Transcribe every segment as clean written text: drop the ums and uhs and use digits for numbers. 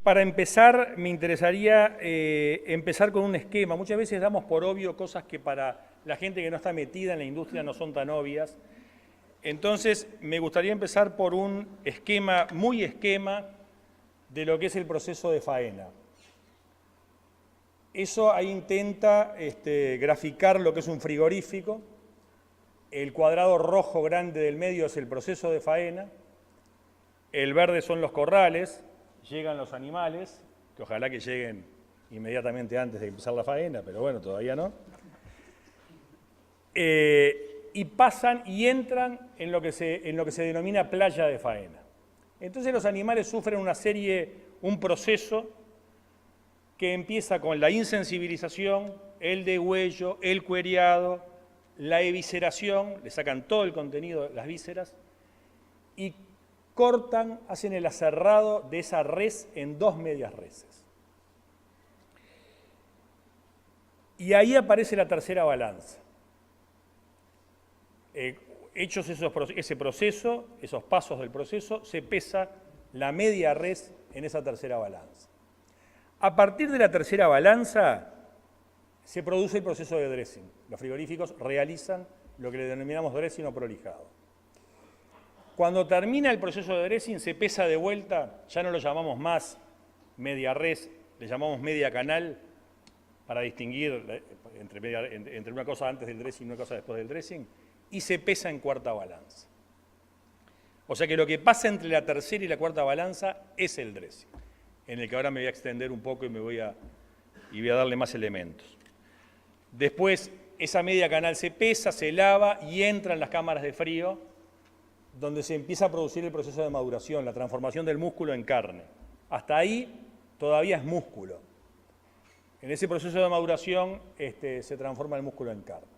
Para empezar, me interesaría empezar con un esquema. Muchas veces damos por obvio cosas que para la gente que no está metida en la industria no son tan obvias. Entonces, me gustaría empezar por un esquema, muy esquema, de lo que es el proceso de faena. Eso ahí intenta graficar lo que es un frigorífico. El cuadrado rojo grande del medio es el proceso de faena. El verde son los corrales. Llegan los animales, que ojalá que lleguen inmediatamente antes de empezar la faena, pero bueno, todavía no. Y pasan y entran en lo que se denomina playa de faena. Entonces los animales sufren un proceso que empieza con la insensibilización, el degüello, el cuereado, la evisceración, le sacan todo el contenido de las vísceras y cortan, hacen el aserrado de esa res en 2 medias reses. Y ahí aparece la tercera balanza. Hechos ese proceso, esos pasos del proceso, se pesa la media res en esa tercera balanza. A partir de la tercera balanza se produce el proceso de dressing. Los frigoríficos realizan lo que le denominamos dressing o prolijado. Cuando termina el proceso de dressing se pesa de vuelta, ya no lo llamamos más media res, le llamamos media canal para distinguir entre una cosa antes del dressing y una cosa después del dressing, y se pesa en cuarta balanza. O sea que lo que pasa entre la tercera y la cuarta balanza es el dressing, en el que ahora me voy a extender un poco y voy a darle más elementos. Después esa media canal se pesa, se lava y entra en las cámaras de frío, donde se empieza a producir el proceso de maduración, la transformación del músculo en carne. Hasta ahí todavía es músculo. En ese proceso de maduración se transforma el músculo en carne.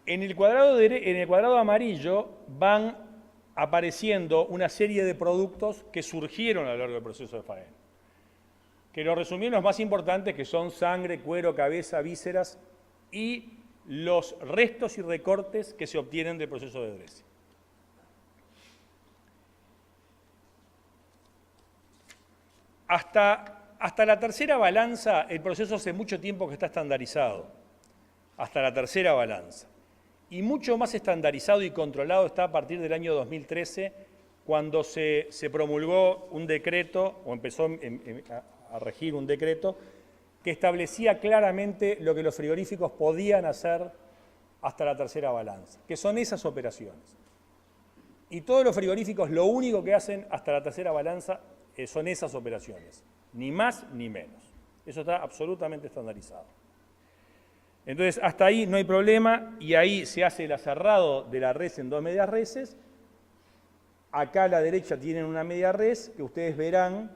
En el cuadrado amarillo van apareciendo una serie de productos que surgieron a lo largo del proceso de faena. Que lo resumí en los más importantes, que son sangre, cuero, cabeza, vísceras y los restos y recortes que se obtienen del proceso de dressing. Hasta la tercera balanza, el proceso hace mucho tiempo que está estandarizado. Hasta la tercera balanza. Y mucho más estandarizado y controlado está a partir del año 2013, cuando se promulgó un decreto, o empezó a regir un decreto, que establecía claramente lo que los frigoríficos podían hacer hasta la tercera balanza, que son esas operaciones. Y todos los frigoríficos lo único que hacen hasta la tercera balanza son esas operaciones, ni más ni menos. Eso está absolutamente estandarizado. Entonces, hasta ahí no hay problema y ahí se hace el aserrado de la res en 2 medias reses. Acá a la derecha tienen una media res que ustedes verán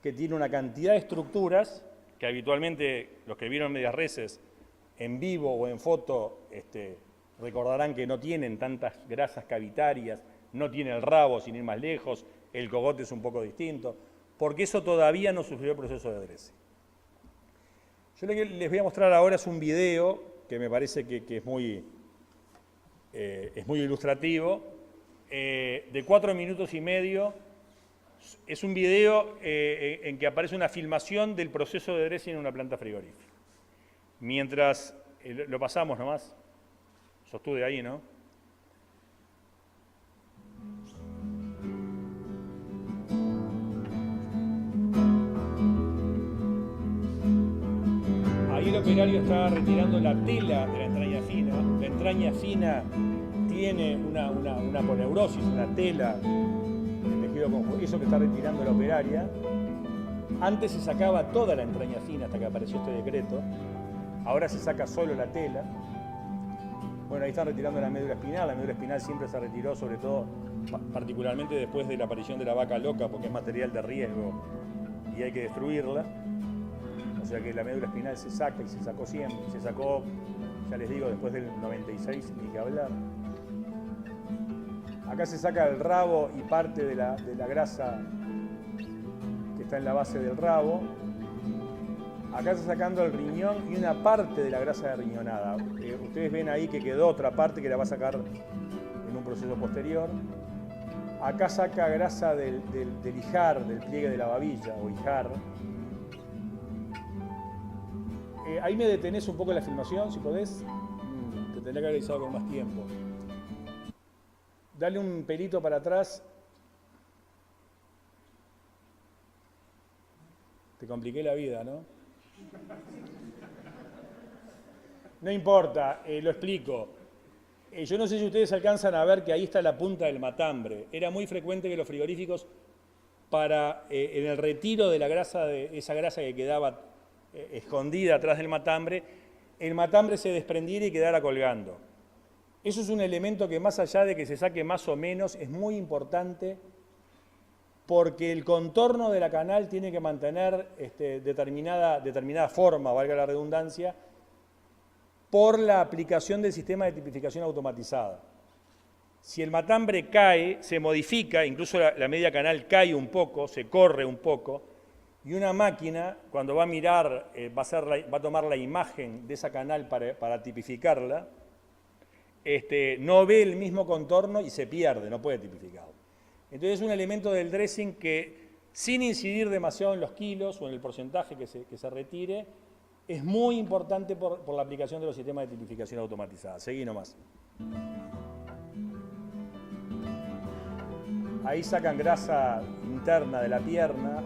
que tiene una cantidad de estructuras que habitualmente los que vieron medias reses en vivo o en foto recordarán que no tienen tantas grasas cavitarias, no tiene el rabo sin ir más lejos, el cogote es un poco distinto, porque eso todavía no sufrió el proceso de dressing. Yo lo que les voy a mostrar ahora es un video que me parece que es muy ilustrativo, de 4 minutos y medio. Es un video en que aparece una filmación del proceso de dressing en una planta frigorífica. Mientras, lo pasamos nomás, sostuve ahí, ¿no? Ahí el operario está retirando la tela de la entraña fina. La entraña fina tiene una poneurosis, una tela de tejido conjuntivo, eso que está retirando la operaria. Antes se sacaba toda la entraña fina hasta que apareció este decreto. Ahora se saca solo la tela. Bueno, ahí están retirando la médula espinal. La médula espinal siempre se retiró, sobre todo, particularmente después de la aparición de la vaca loca, porque es material de riesgo y hay que destruirla. O sea que la médula espinal se saca y se sacó siempre. Se sacó, ya les digo, después del 96, ni que hablar. Acá se saca el rabo y parte de la grasa que está en la base del rabo. Acá está sacando el riñón y una parte de la grasa de riñonada. Ustedes ven ahí que quedó otra parte que la va a sacar en un proceso posterior. Acá saca grasa del ijar, del pliegue de la babilla o ijar. Ahí me detenés un poco la filmación, si podés. Te tendría que haber avisado con más tiempo. Dale un pelito para atrás. Te compliqué la vida, ¿no? No importa, lo explico. Yo no sé si ustedes alcanzan a ver que ahí está la punta del matambre. Era muy frecuente que los frigoríficos, en el retiro de la grasa, de esa grasa que quedaba escondida atrás del matambre, el matambre se desprendiera y quedara colgando. Eso es un elemento que, más allá de que se saque más o menos, es muy importante porque el contorno de la canal tiene que mantener determinada forma, valga la redundancia, por la aplicación del sistema de tipificación automatizada. Si el matambre cae, se modifica, incluso la media canal cae un poco, se corre un poco, y una máquina, cuando va a mirar, va a tomar la imagen de esa canal para tipificarla, no ve el mismo contorno y se pierde, no puede tipificarlo. Entonces es un elemento del dressing que, sin incidir demasiado en los kilos o en el porcentaje que se retire, es muy importante por la aplicación de los sistemas de tipificación automatizadas. Seguí nomás. Ahí sacan grasa interna de la pierna.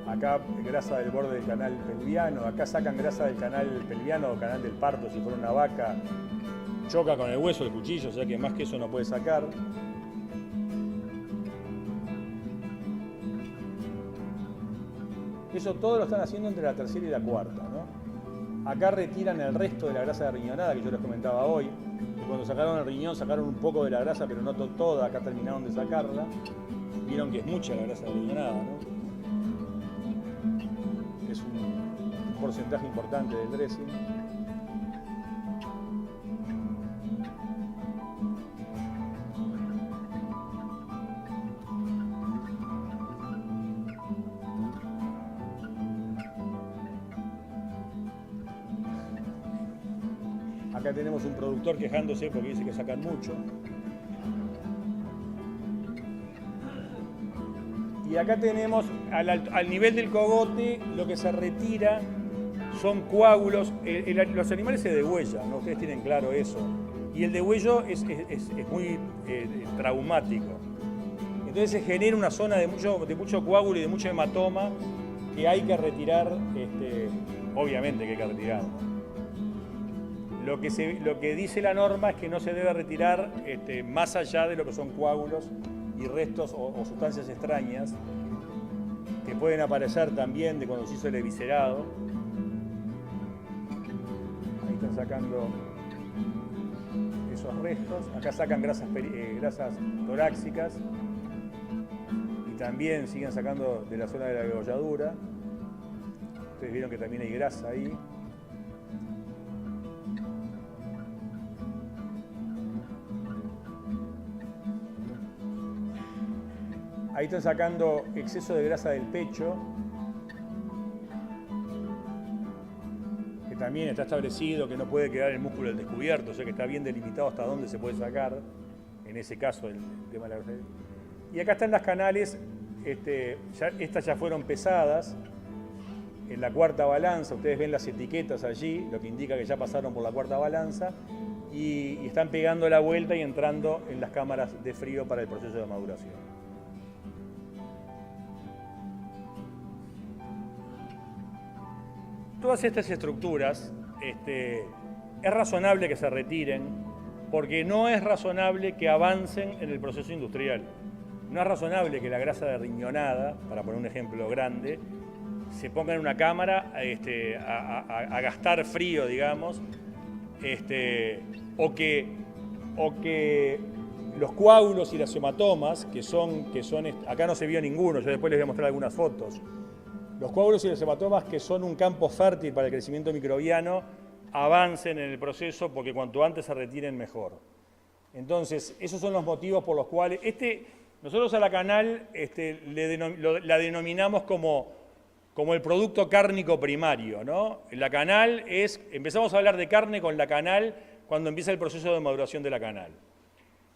Acá grasa del borde del canal pelviano. Acá sacan grasa del canal pelviano o canal del parto si fuera una vaca. Choca con el hueso el cuchillo, o sea que más que eso no puede sacar. Eso todo lo están haciendo entre la tercera y la cuarta, ¿no? Acá retiran el resto de la grasa de riñonada que yo les comentaba hoy. Y cuando sacaron el riñón sacaron un poco de la grasa, pero no toda. Acá terminaron de sacarla. Vieron que es mucha la grasa de riñonada, ¿no? Es un porcentaje importante del dressing. Acá tenemos un productor quejándose porque dice que sacan mucho. Y acá tenemos, al nivel del cogote, lo que se retira son coágulos. Los animales se degüellan, ¿no? Ustedes tienen claro eso. Y el degüello es muy traumático. Entonces se genera una zona de mucho coágulo y de mucho hematoma que hay que retirar, obviamente que hay que retirar. Lo que dice la norma es que no se debe retirar más allá de lo que son coágulos y restos o sustancias extrañas que pueden aparecer también de cuando se hizo el eviscerado. Ahí están sacando esos restos. Acá sacan grasas torácicas y también siguen sacando de la zona de la degolladura. Ustedes vieron que también hay grasa ahí. Ahí están sacando exceso de grasa del pecho, que también está establecido que no puede quedar el músculo al descubierto, o sea que está bien delimitado hasta dónde se puede sacar, en ese caso el tema de la grasa. Y acá están las canales, estas ya fueron pesadas, en la cuarta balanza, ustedes ven las etiquetas allí, lo que indica que ya pasaron por la cuarta balanza, y están pegando la vuelta y entrando en las cámaras de frío para el proceso de maduración. Todas estas estructuras es razonable que se retiren porque no es razonable que avancen en el proceso industrial. No es razonable que la grasa de riñonada, para poner un ejemplo grande, se ponga en una cámara a gastar frío, digamos, o que los coágulos y las hematomas, que son acá no se vio ninguno, yo después les voy a mostrar algunas fotos. Los coágulos y los hematomas, que son un campo fértil para el crecimiento microbiano, avancen en el proceso porque cuanto antes se retiren mejor. Entonces, esos son los motivos por los cuales nosotros a la canal la denominamos como el producto cárnico primario, ¿no? La canal empezamos a hablar de carne con la canal cuando empieza el proceso de maduración de la canal.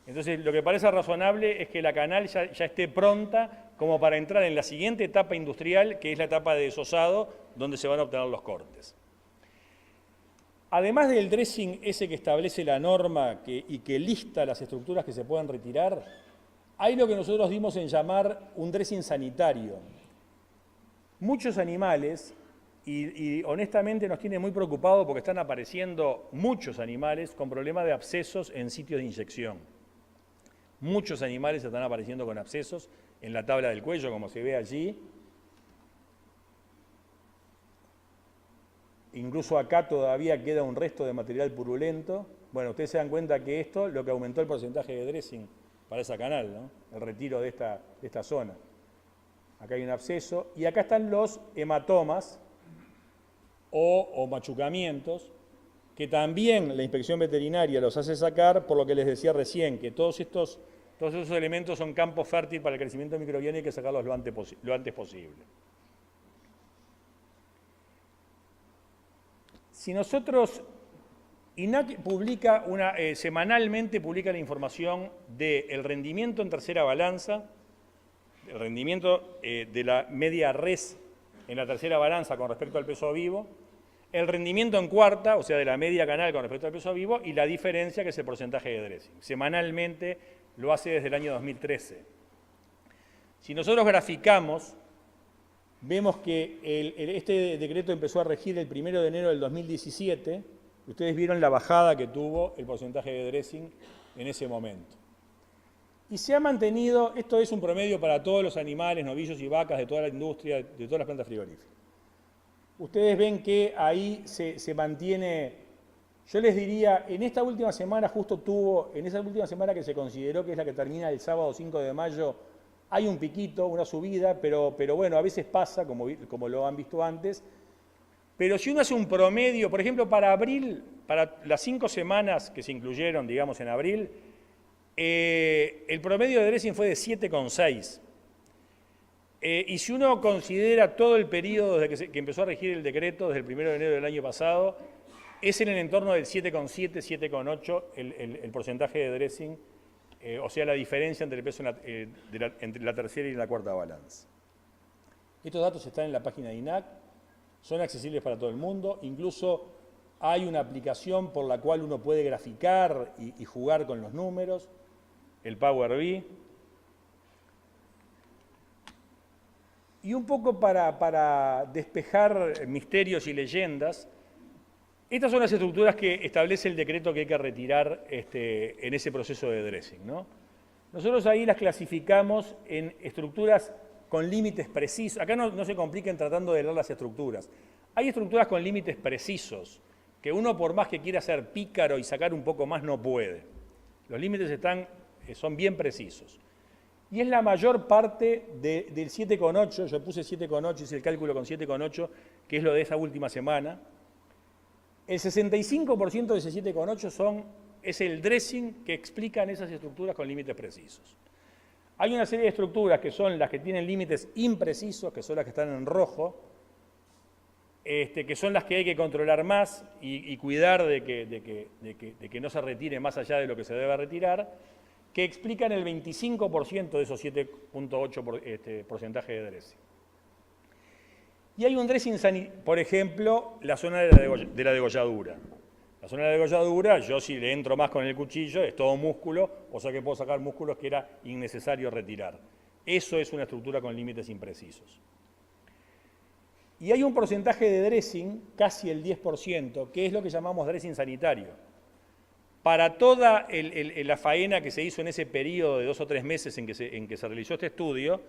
Entonces, lo que parece razonable es que la canal ya esté pronta como para entrar en la siguiente etapa industrial, que es la etapa de desosado, donde se van a obtener los cortes. Además del dressing ese que establece la norma y que lista las estructuras que se pueden retirar, hay lo que nosotros dimos en llamar un dressing sanitario. Muchos animales, y honestamente nos tiene muy preocupados porque están apareciendo muchos animales con problemas de abscesos en sitios de inyección. Muchos animales están apareciendo con abscesos en la tabla del cuello, como se ve allí. Incluso acá todavía queda un resto de material purulento. Bueno, ustedes se dan cuenta que esto lo que aumentó el porcentaje de dressing para esa canal, ¿no? El retiro de esta zona. Acá hay un absceso. Y acá están los hematomas o machucamientos, que también la inspección veterinaria los hace sacar, por lo que les decía recién, que todos esos elementos son campo fértil para el crecimiento microbiano y hay que sacarlos lo antes posible. Si nosotros, INAC publica semanalmente publica la información del rendimiento en tercera balanza, el rendimiento de la media res en la tercera balanza con respecto al peso vivo, el rendimiento en cuarta, o sea, de la media canal con respecto al peso vivo, y la diferencia, que es el porcentaje de dressing. Semanalmente lo hace desde el año 2013. Si nosotros graficamos, vemos que este decreto empezó a regir el 1 de enero del 2017. Ustedes vieron la bajada que tuvo el porcentaje de dressing en ese momento. Y se ha mantenido, esto es un promedio para todos los animales, novillos y vacas de toda la industria, de todas las plantas frigoríficas. Ustedes ven que ahí se mantiene, yo les diría, en esta última semana en esa última semana que se consideró que es la que termina el sábado 5 de mayo, hay un piquito, una subida, pero bueno, a veces pasa, como lo han visto antes. Pero si uno hace un promedio, por ejemplo, para abril, para las 5 semanas que se incluyeron, digamos, en abril, el promedio de dressing fue de 7,6. Y si uno considera todo el periodo desde que empezó a regir el decreto, desde el 1 de enero del año pasado, es en el entorno del 7,7, 7,8 el porcentaje de dressing, o sea, la diferencia entre el peso entre la tercera y la cuarta balanza. Estos datos están en la página de INAC, son accesibles para todo el mundo, incluso hay una aplicación por la cual uno puede graficar y jugar con los números, el Power BI. Y un poco para despejar misterios y leyendas, estas son las estructuras que establece el decreto que hay que retirar en ese proceso de dressing, ¿no? Nosotros ahí las clasificamos en estructuras con límites precisos. Acá no se compliquen tratando de leer las estructuras. Hay estructuras con límites precisos, que uno por más que quiera ser pícaro y sacar un poco más no puede. Los límites son bien precisos. Y es la mayor parte del 7,8, yo puse 7,8, hice el cálculo con 7,8, que es lo de esa última semana. El 65% de ese 7,8 es el dressing que explican esas estructuras con límites precisos. Hay una serie de estructuras que son las que tienen límites imprecisos, que son las que están en rojo, que son las que hay que controlar más y cuidar de que no se retire más allá de lo que se debe retirar, que explican el 25% de esos 7,8 porcentaje de dressing. Y hay un dressing, por ejemplo, la zona de la degolladura. La zona de la degolladura, yo si le entro más con el cuchillo, es todo músculo, o sea que puedo sacar músculos que era innecesario retirar. Eso es una estructura con límites imprecisos. Y hay un porcentaje de dressing, casi el 10%, que es lo que llamamos dressing sanitario. Para toda la faena que se hizo en ese periodo de 2 o 3 meses en que se realizó este estudio,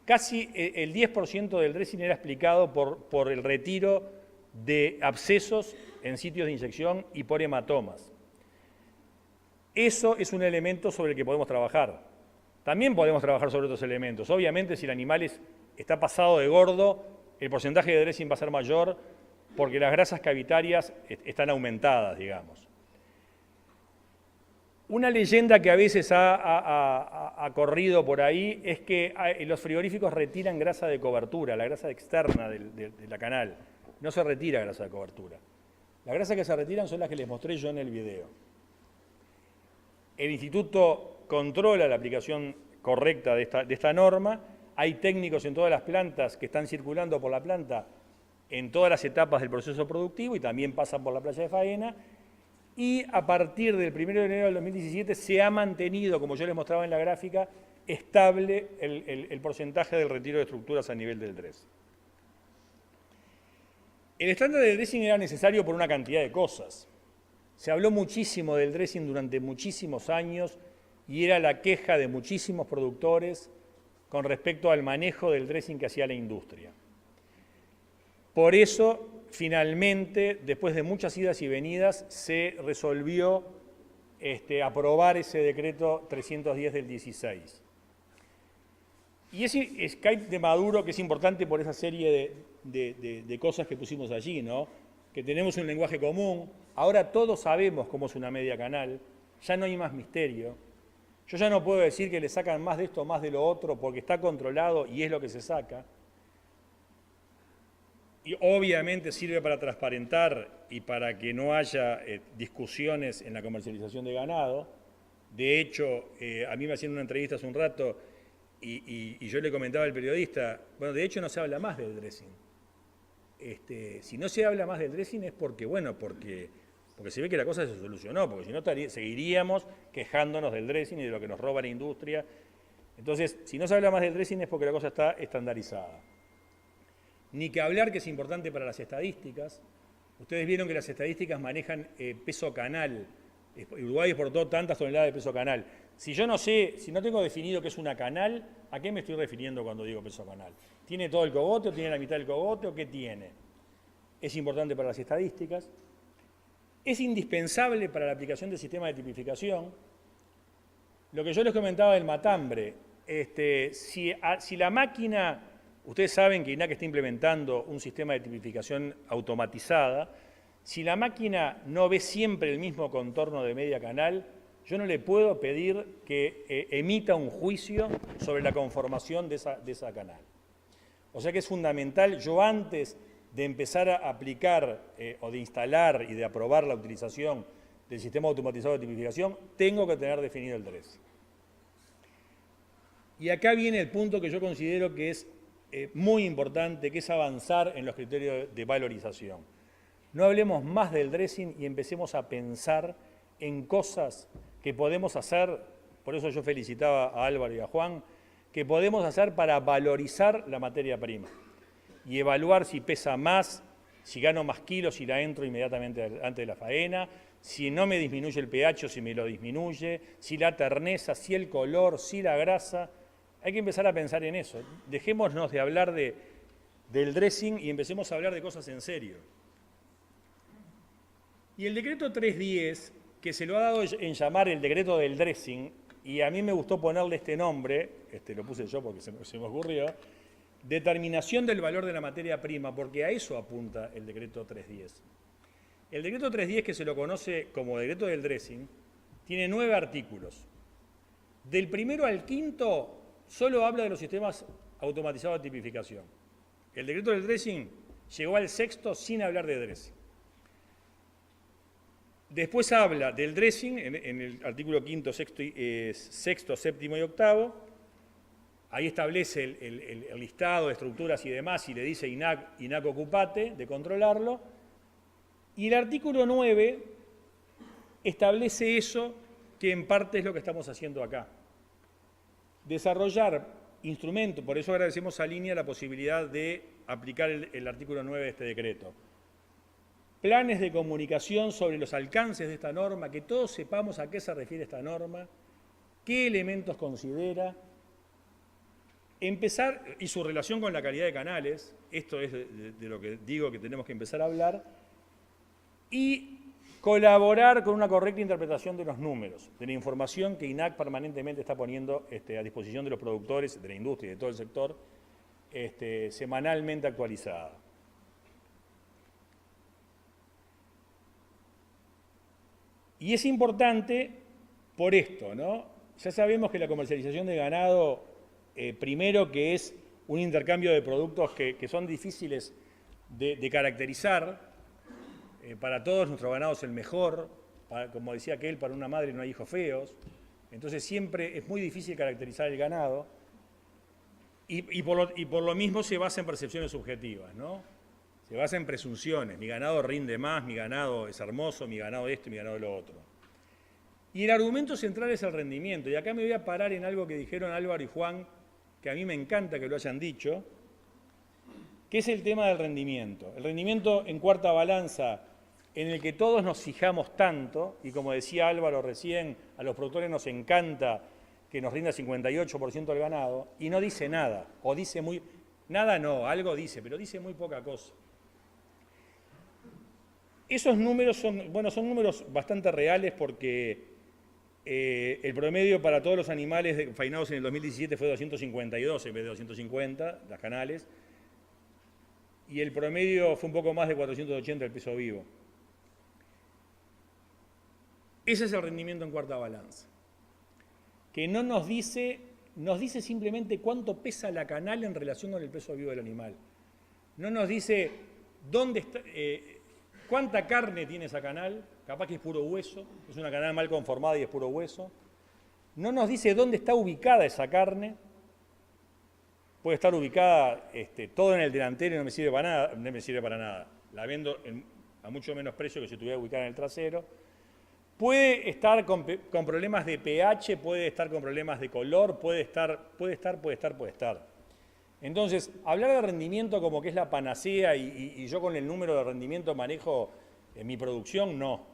casi el 10% del dressing era explicado por el retiro de abscesos en sitios de inyección y por hematomas. Eso es un elemento sobre el que podemos trabajar. También podemos trabajar sobre otros elementos. Obviamente, si el animal está pasado de gordo, el porcentaje de dressing va a ser mayor porque las grasas cavitarias están aumentadas, digamos. Una leyenda que a veces ha corrido por ahí es que los frigoríficos retiran grasa de cobertura, la grasa externa de la canal. No se retira grasa de cobertura. Las grasas que se retiran son las que les mostré yo en el video. El instituto controla la aplicación correcta de esta norma. Hay técnicos en todas las plantas que están circulando por la planta en todas las etapas del proceso productivo y también pasan por la playa de faena. Y a partir del 1 de enero del 2017 se ha mantenido, como yo les mostraba en la gráfica, estable el porcentaje del retiro de estructuras a nivel del dressing. El estándar del dressing era necesario por una cantidad de cosas. Se habló muchísimo del dressing durante muchísimos años y era la queja de muchísimos productores con respecto al manejo del dressing que hacía la industria. Por eso, finalmente, después de muchas idas y venidas, se resolvió aprobar ese decreto 310 del 16. Y ese Skype de Maduro, que es importante por esa serie de cosas que pusimos allí, ¿no? Que tenemos un lenguaje común, ahora todos sabemos cómo es una media canal, ya no hay más misterio. Yo ya no puedo decir que le sacan más de esto, más de lo otro, porque está controlado y es lo que se saca. Y obviamente sirve para transparentar y para que no haya discusiones en la comercialización de ganado. De hecho, a mí me hacían una entrevista hace un rato y yo le comentaba al periodista, bueno, de hecho no se habla más del dressing. Si no se habla más del dressing es porque, bueno, porque se ve que la cosa se solucionó, porque si no seguiríamos quejándonos del dressing y de lo que nos roba la industria. Entonces, si no se habla más del dressing es porque la cosa está estandarizada. Ni que hablar que es importante para las estadísticas. Ustedes vieron que las estadísticas manejan peso canal. Uruguay exportó tantas toneladas de peso canal. Si yo no sé, si no tengo definido qué es una canal, ¿a qué me estoy refiriendo cuando digo peso canal? ¿Tiene todo el cogote o tiene la mitad del cogote o qué tiene? Es importante para las estadísticas. Es indispensable para la aplicación del sistema de tipificación. Lo que yo les comentaba del matambre, si la máquina, ustedes saben que INAC está implementando un sistema de tipificación automatizada, si la máquina no ve siempre el mismo contorno de media canal, yo no le puedo pedir que emita un juicio sobre la conformación de esa canal. O sea que es fundamental, yo antes de empezar a aplicar o de instalar y de aprobar la utilización del sistema automatizado de tipificación, tengo que tener definido el dressing. Y acá viene el punto que yo considero que es muy importante, que es avanzar en los criterios de valorización. No hablemos más del dressing y empecemos a pensar en cosas que podemos hacer, por eso yo felicitaba a Álvaro y a Juan, que podemos hacer para valorizar la materia prima y evaluar si pesa más, si gano más kilos, si la entro inmediatamente antes de la faena, si no me disminuye el pH o si me lo disminuye, si la terneza, si el color, si la grasa. Hay que empezar a pensar en eso. Dejémonos de hablar del dressing y empecemos a hablar de cosas en serio. Y el decreto 310, que se lo ha dado en llamar el decreto del dressing, y a mí me gustó ponerle este nombre, lo puse yo porque se me ocurrió, determinación del valor de la materia prima, porque a eso apunta el decreto 310. El decreto 310, que se lo conoce como decreto del dressing, tiene 9 artículos. Del primero al quinto solo habla de los sistemas automatizados de tipificación. El decreto del dressing llegó al sexto sin hablar de dressing. Después habla del dressing en el artículo quinto, sexto, séptimo y octavo. Ahí establece el listado de estructuras y demás y le dice INAC ocupate de controlarlo. Y el artículo 9 establece eso que en parte es lo que estamos haciendo acá. Desarrollar instrumentos, por eso agradecemos a Línea la posibilidad de aplicar el artículo 9 de este decreto. Planes de comunicación sobre los alcances de esta norma, que todos sepamos a qué se refiere esta norma, qué elementos considera, empezar, y su relación con la calidad de canales, esto es de lo que digo que tenemos que empezar a hablar, y colaborar con una correcta interpretación de los números, de la información que INAC permanentemente está poniendo a disposición de los productores, de la industria y de todo el sector, semanalmente actualizada. Y es importante por esto, ¿no? Ya sabemos que la comercialización de ganado, primero que es un intercambio de productos que son difíciles de caracterizar, Para todos nuestro ganado es el mejor, como decía aquel, para una madre no hay hijos feos. Entonces siempre es muy difícil caracterizar el ganado y por lo mismo se basa en percepciones subjetivas, ¿no? Se basa en presunciones. Mi ganado rinde más, mi ganado es hermoso, mi ganado esto, mi ganado lo otro. Y el argumento central es el rendimiento. Y acá me voy a parar en algo que dijeron Álvaro y Juan, que a mí me encanta que lo hayan dicho, que es el tema del rendimiento. El rendimiento en cuarta balanza, en el que todos nos fijamos tanto, y como decía Álvaro recién, a los productores nos encanta que nos rinda 58% del ganado, y no dice nada, o dice muy... Nada no, algo dice, pero dice muy poca cosa. Esos números son números bastante reales porque el promedio para todos los animales faenados en el 2017 fue 252 en vez de 250, las canales, y el promedio fue un poco más de 480 el peso vivo. Ese es el rendimiento en cuarta balanza, que no nos dice simplemente cuánto pesa la canal en relación con el peso vivo del animal. No nos dice dónde está, cuánta carne tiene esa canal, capaz que es puro hueso, es una canal mal conformada y es puro hueso. No nos dice dónde está ubicada esa carne, puede estar ubicada todo en el delantero y no me sirve para nada, La vendo a mucho menos precio que si estuviera ubicada en el trasero. Puede estar con problemas de pH, puede estar con problemas de color, puede estar. Entonces, hablar de rendimiento como que es la panacea y yo con el número de rendimiento manejo mi producción, no.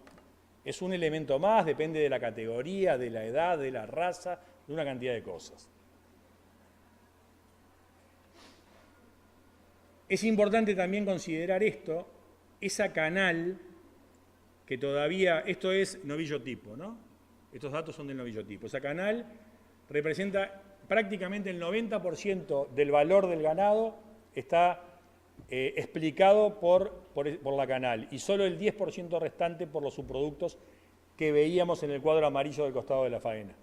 Es un elemento más, depende de la categoría, de la edad, de la raza, de una cantidad de cosas. Es importante también considerar esto, esa canal que todavía, esto es novillo tipo, ¿no? Estos datos son del novillo tipo. Esa canal representa prácticamente el 90% del valor del ganado, está explicado por la canal y solo el 10% restante por los subproductos que veíamos en el cuadro amarillo del costado de la faena.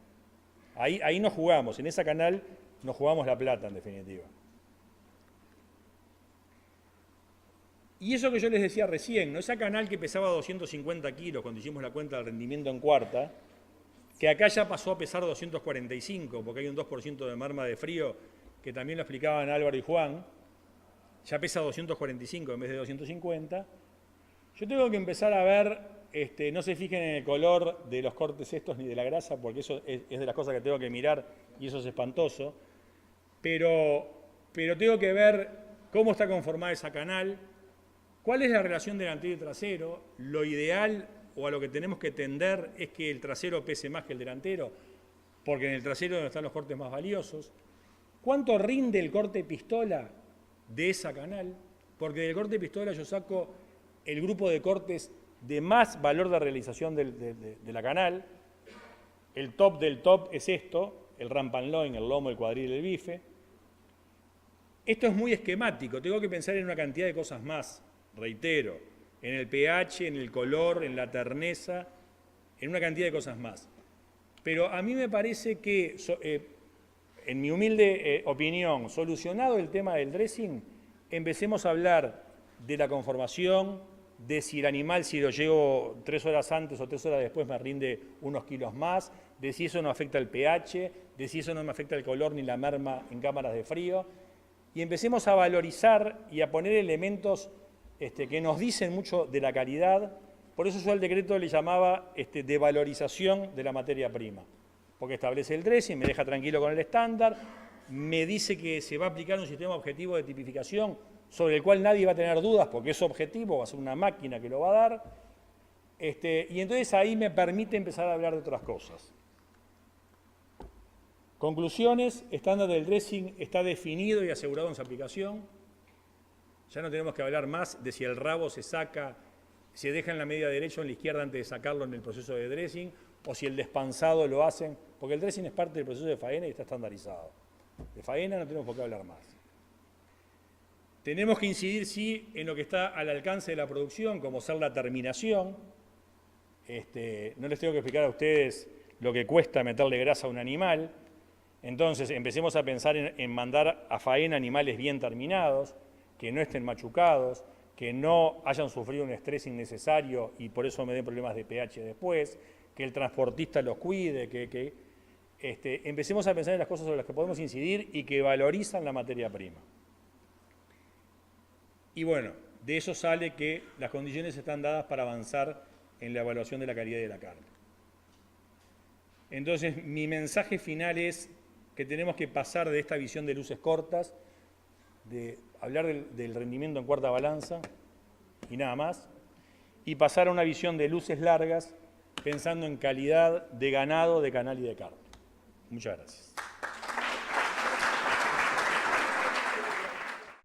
Ahí nos jugamos, en esa canal nos jugamos la plata en definitiva. Y eso que yo les decía recién, ¿no? Esa canal que pesaba 250 kilos cuando hicimos la cuenta del rendimiento en cuarta, que acá ya pasó a pesar 245, porque hay un 2% de merma de frío, que también lo explicaban Álvaro y Juan, ya pesa 245 en vez de 250. Yo tengo que empezar a ver, no se fijen en el color de los cortes estos ni de la grasa, porque eso es de las cosas que tengo que mirar y eso es espantoso, pero tengo que ver cómo está conformada esa canal, cuál es la relación delantero y trasero. Lo ideal o a lo que tenemos que tender es que el trasero pese más que el delantero, porque en el trasero es donde están los cortes más valiosos. ¿Cuánto rinde el corte pistola de esa canal? Porque del corte pistola yo saco el grupo de cortes de más valor de realización de la canal. El top del top es esto, el rump and loin, el lomo, el cuadril, el bife. Esto es muy esquemático, tengo que pensar en una cantidad de cosas más, reitero, en el pH, en el color, en la terneza, en una cantidad de cosas más. Pero a mí me parece que, en mi humilde opinión, solucionado el tema del dressing, empecemos a hablar de la conformación, de si el animal, si lo llevo 3 horas antes o 3 horas después, me rinde unos kilos más, de si eso no afecta el pH, de si eso no me afecta el color ni la merma en cámaras de frío, y empecemos a valorizar y a poner elementos que nos dicen mucho de la calidad. Por eso yo al decreto le llamaba de valorización de la materia prima, porque establece el dressing, me deja tranquilo con el estándar, me dice que se va a aplicar un sistema objetivo de tipificación sobre el cual nadie va a tener dudas, porque es objetivo, va a ser una máquina que lo va a dar, y entonces ahí me permite empezar a hablar de otras cosas. Conclusiones: estándar del dressing está definido y asegurado en su aplicación. Ya no tenemos que hablar más de si el rabo se saca, se deja en la media derecha o en la izquierda antes de sacarlo en el proceso de dressing, o si el despansado lo hacen, porque el dressing es parte del proceso de faena y está estandarizado. De faena no tenemos por qué hablar más. Tenemos que incidir, sí, en lo que está al alcance de la producción, como ser la terminación. No les tengo que explicar a ustedes lo que cuesta meterle grasa a un animal. Entonces, empecemos a pensar en mandar a faena animales bien terminados, que no estén machucados, que no hayan sufrido un estrés innecesario y por eso me den problemas de pH después, que el transportista los cuide, que empecemos a pensar en las cosas sobre las que podemos incidir y que valorizan la materia prima. Y bueno, de eso sale que las condiciones están dadas para avanzar en la evaluación de la calidad de la carne. Entonces, mi mensaje final es que tenemos que pasar de esta visión de luces cortas, de hablar del rendimiento en cuarta balanza y nada más, y pasar a una visión de luces largas, pensando en calidad de ganado, de canal y de carne. Muchas gracias.